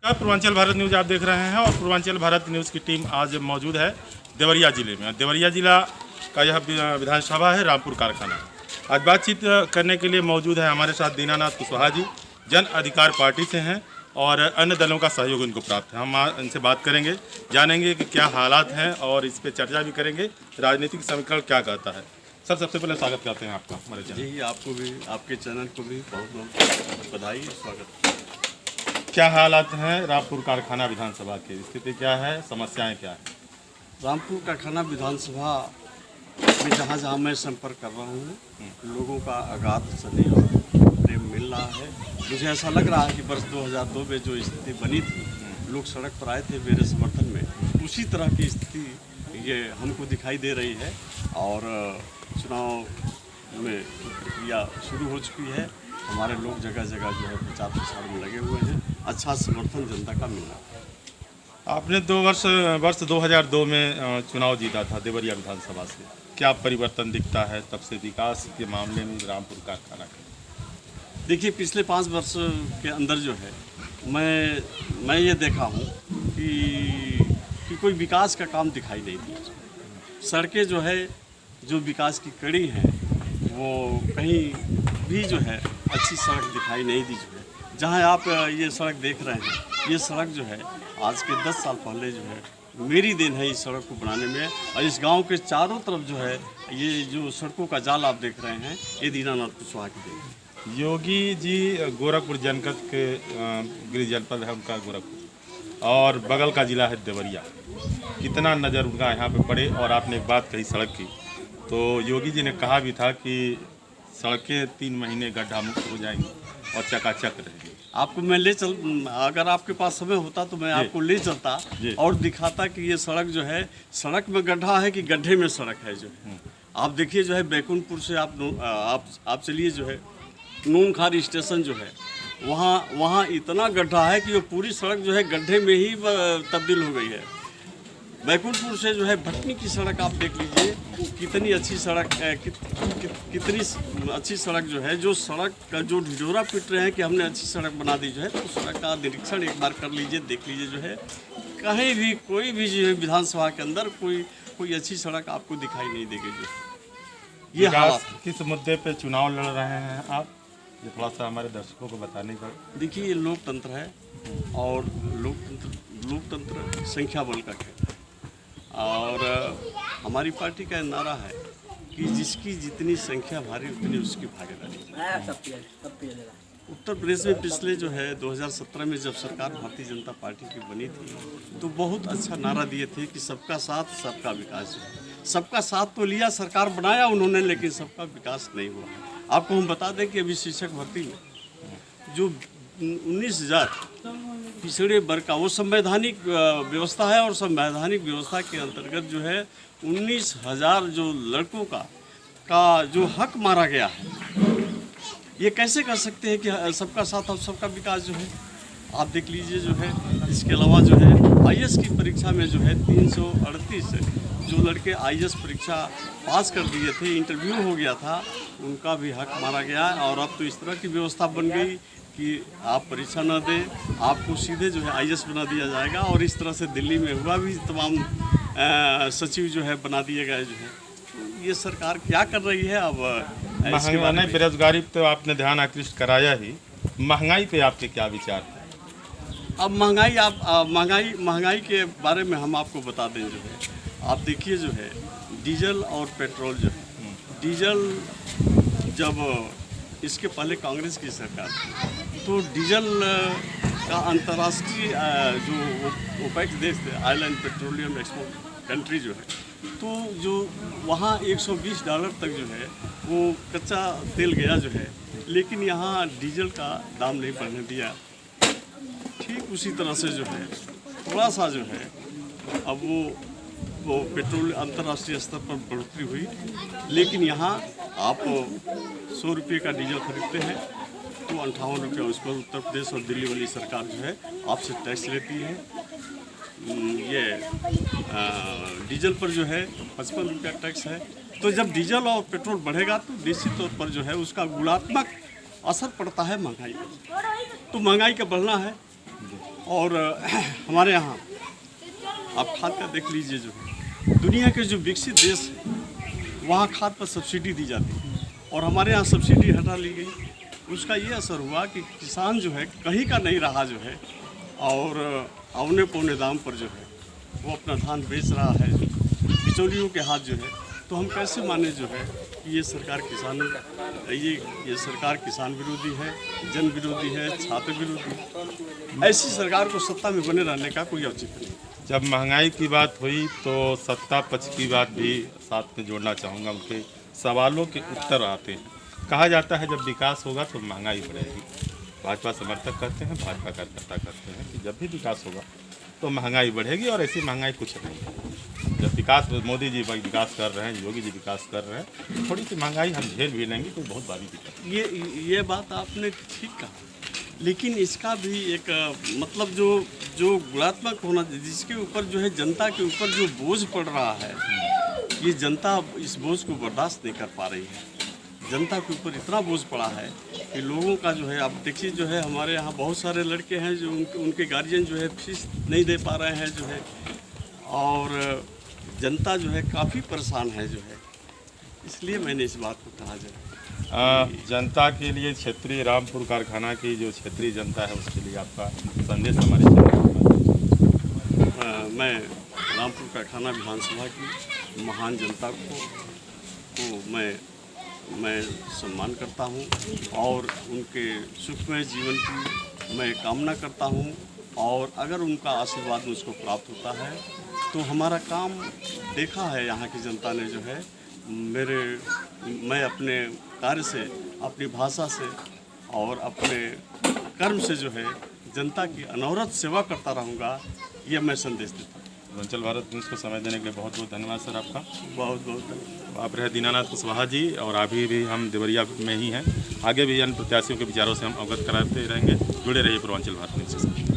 Purvanchal Bharat news आप देख रहे हैं और पूर्वांचल भारत न्यूज़ की टीम आज मौजूद है देवरिया जिले में। देवरिया जिला का यह विधानसभा है रामपुर कारखाना। आज बातचीत करने के लिए मौजूद है हमारे साथ दीनानाथ कुशवाहा जी, जन अधिकार पार्टी से हैं और अन्य दलों का सहयोग इनको प्राप्त है। हम इनसे बात करेंगे, जानेंगे कि क्या हालात हैं और इस पर चर्चा भी करेंगे, राजनीतिक समीकरण क्या कहता है। सर, सबसे पहले स्वागत करते हैं आपका हमारे चैनल। जी, आपको भी, आपके चैनल को भी बहुत बहुत बधाई, स्वागत। क्या हालात हैं रामपुर कारखाना विधानसभा की, स्थिति क्या है, समस्याएं क्या है? रामपुर कारखाना विधानसभा में जहाँ जहाँ मैं संपर्क कर रहा हूँ, लोगों का अगाध स्नेह और प्रेम मिल रहा है। मुझे ऐसा लग रहा है कि वर्ष 2002 में जो स्थिति बनी थी, लोग सड़क पर आए थे मेरे समर्थन में, उसी तरह की स्थिति ये हमको दिखाई दे रही है। और चुनाव में प्रक्रिया शुरू हो चुकी है। हमारे लोग जगह जगह जो है प्रचार प्रसार में लगे हुए हैं। अच्छा समर्थन जनता का मिल रहा है। आपने वर्ष 2002 में चुनाव जीता था देवरिया विधानसभा से। क्या परिवर्तन दिखता है तब से विकास के मामले में रामपुर कारखाना का? देखिए, पिछले 5 वर्ष के अंदर जो है मैं ये देखा हूँ कि कोई विकास का काम दिखाई नहीं दिया। सड़कें जो है, जो विकास की कड़ी हैं, वो कहीं भी जो है अच्छी सड़क दिखाई नहीं दी। जो है जहाँ आप ये सड़क देख रहे हैं, ये सड़क जो है आज के 10 साल पहले जो है मेरी देन है इस सड़क को बनाने में। और इस गांव के चारों तरफ जो है ये जो सड़कों का जाल आप देख रहे हैं, ये दीनानाथ कुशवाहा की देन है। योगी जी गोरखपुर जनपद के गृह जनपद है उनका गोरखपुर, और बगल का जिला है देवरिया। कितना नज़र उनका यहाँ पे पड़े। और आपने एक बात कही सड़क की, तो योगी जी ने कहा भी था कि सड़कें 3 महीने गड्ढा मुक्त हो जाएंगी और चकाचक रहेंगी। आपको मैं अगर आपके पास समय होता तो मैं आपको ले चलता और दिखाता कि ये सड़क जो है, सड़क में गड्ढा है कि गड्ढे में सड़क है। जो है आप देखिए, जो है बैकुंठपुर से आप चलिए, जो है नूनखार स्टेशन जो है, वहाँ इतना गड्ढा है कि वो पूरी सड़क जो है गड्ढे में ही तब्दील हो गई है। बैकुंठपुर से जो है भटनी की सड़क आप देख लीजिए, कितनी अच्छी सड़क है, कितनी अच्छी सड़क जो है, जो सड़क का जो ढिढोरा पीट रहे हैं कि हमने अच्छी सड़क बना दी। जो है तो सड़क का निरीक्षण एक बार कर लीजिए, देख लीजिए। जो है कहीं भी कोई भी जो है विधानसभा के अंदर कोई अच्छी सड़क आपको दिखाई नहीं देगी। जो ये हालात किस मुद्दे पे चुनाव लड़ रहे हैं आप, ये थोड़ा सा हमारे दर्शकों को बताने का। देखिए, ये लोकतंत्र है और लोकतंत्र संख्या बल का खेल है। और हमारी पार्टी का नारा है कि जिसकी जितनी संख्या भारी उतनी उसकी भागीदारी। उत्तर प्रदेश में पिछले जो है 2017 में जब सरकार भारतीय जनता पार्टी की बनी थी, तो बहुत अच्छा नारा दिए थे कि सबका साथ सबका विकास। सबका साथ तो लिया, सरकार बनाया उन्होंने, लेकिन सबका विकास नहीं हुआ। आपको हम बता दें कि अभी शिक्षक भर्ती में जो 19,000 पिछड़े वर्ग का वो संवैधानिक व्यवस्था है, और संवैधानिक व्यवस्था के अंतर्गत जो है 19,000 जो लड़कों का जो हक मारा गया है। ये कैसे कर सकते हैं कि सबका साथ और सबका विकास। जो है आप देख लीजिए, जो है इसके अलावा जो है IAS की परीक्षा में जो है 338 जो लड़के IAS परीक्षा पास कर दिए थे, इंटरव्यू हो गया था, उनका भी हक मारा गया। और अब तो इस तरह की व्यवस्था बन गई कि आप परीक्षा न दें, आपको सीधे जो है IAS बना दिया जाएगा। और इस तरह से दिल्ली में हुआ भी, तमाम सचिव जो है बना दिए गए। जो है तो ये सरकार क्या कर रही है अब महंगाई, बेरोजगारी तो आपने ध्यान आकृष्ट कराया ही, महंगाई पे आपके क्या विचार हैं? अब महंगाई के बारे में हम आपको बता दें। जो है आप देखिए, जो है डीजल और पेट्रोल जो है, डीजल जब इसके पहले कांग्रेस की सरकार थी, तो डीजल का अंतर्राष्ट्रीय जो ओपेक देश थे, oil and petroleum export country जो है, तो जो वहाँ $120 तक जो है वो कच्चा तेल गया। जो है लेकिन यहाँ डीजल का दाम नहीं बढ़ने दिया। ठीक उसी तरह से जो है थोड़ा सा जो है अब वो पेट्रोल अंतर्राष्ट्रीय स्तर पर बढ़ोतरी हुई, लेकिन यहाँ आप 100 रुपये का डीजल खरीदते हैं तो 58 रुपये उस पर उत्तर प्रदेश और दिल्ली वाली सरकार जो है आपसे टैक्स लेती है। ये डीजल पर जो है 55 रुपया टैक्स है। तो जब डीजल और पेट्रोल बढ़ेगा तो निश्चित तौर पर जो है उसका गुणात्मक असर पड़ता है महंगाई पर। तो महंगाई का बढ़ना है, और हमारे यहाँ आप खाद का देख लीजिए, जो है दुनिया के जो विकसित देश हैं वहाँ खाद पर सब्सिडी दी जाती है और हमारे यहाँ सब्सिडी हटा ली गई। उसका ये असर हुआ कि किसान जो है कहीं का नहीं रहा, जो है और औने पौने दाम पर जो है वो अपना धान बेच रहा है बिचौलियों के हाथ, जो है। तो हम कैसे माने जो है कि ये सरकार किसान विरोधी है, जन विरोधी है, छात्र विरोधी। ऐसी सरकार को सत्ता में बने रहने का कोई औचित्य नहीं। जब महंगाई की बात हुई तो सत्ता पक्ष की बात भी साथ में जोड़ना चाहूँगा। उनके सवालों के उत्तर आते हैं। कहा जाता है जब विकास होगा तो महंगाई बढ़ेगी। भाजपा समर्थक कहते हैं, भाजपा कार्यकर्ता कहते हैं कि जब भी विकास होगा तो महंगाई बढ़ेगी, और ऐसी महंगाई कुछ नहीं है। जब विकास मोदी जी विकास कर रहे हैं, योगी जी विकास कर रहे हैं, थोड़ी सी महंगाई हम झेल भी लेंगे, कोई बहुत बड़ी दिक्कत। ये बात आपने ठीक कहा, लेकिन इसका भी एक मतलब जो गुणात्मक होना, जिसके ऊपर जो है जनता के ऊपर जो बोझ पड़ रहा है, ये जनता इस बोझ को बर्दाश्त नहीं कर पा रही है। जनता के ऊपर इतना बोझ पड़ा है कि लोगों का जो है, आप देखिए जो है हमारे यहाँ बहुत सारे लड़के हैं जो उनके गार्जियन जो है फीस नहीं दे पा रहे हैं, जो है, और जनता जो है काफ़ी परेशान है, जो है। इसलिए मैंने इस बात को कहा जाए जनता के लिए, क्षेत्रीय रामपुर कारखाना की जो क्षेत्रीय जनता है उसके लिए आपका संदेश हमारे मैं रामपुर कारखाना विधानसभा की महान जनता को मैं सम्मान करता हूं और उनके सुखमय जीवन की मैं कामना करता हूं, और अगर उनका आशीर्वाद मुझको प्राप्त होता है तो हमारा काम देखा है यहाँ की जनता ने, जो है मैं अपने कार्य से, अपनी भाषा से और अपने कर्म से जो है जनता की अनवरत सेवा करता रहूँगा, ये मैं संदेश देता हूँ। पूर्वांचल भारत न्यूज़ को समय देने के लिए बहुत बहुत धन्यवाद सर आपका। बहुत बहुत धन्यवाद। आप रहे दीनानाथ कुशवाहा जी, और अभी भी हम देवरिया में ही हैं। आगे भी अन्य प्रत्याशियों के विचारों से हम अवगत कराते रहेंगे। जुड़े रहिए पूर्वांचल भारत न्यूज़ से।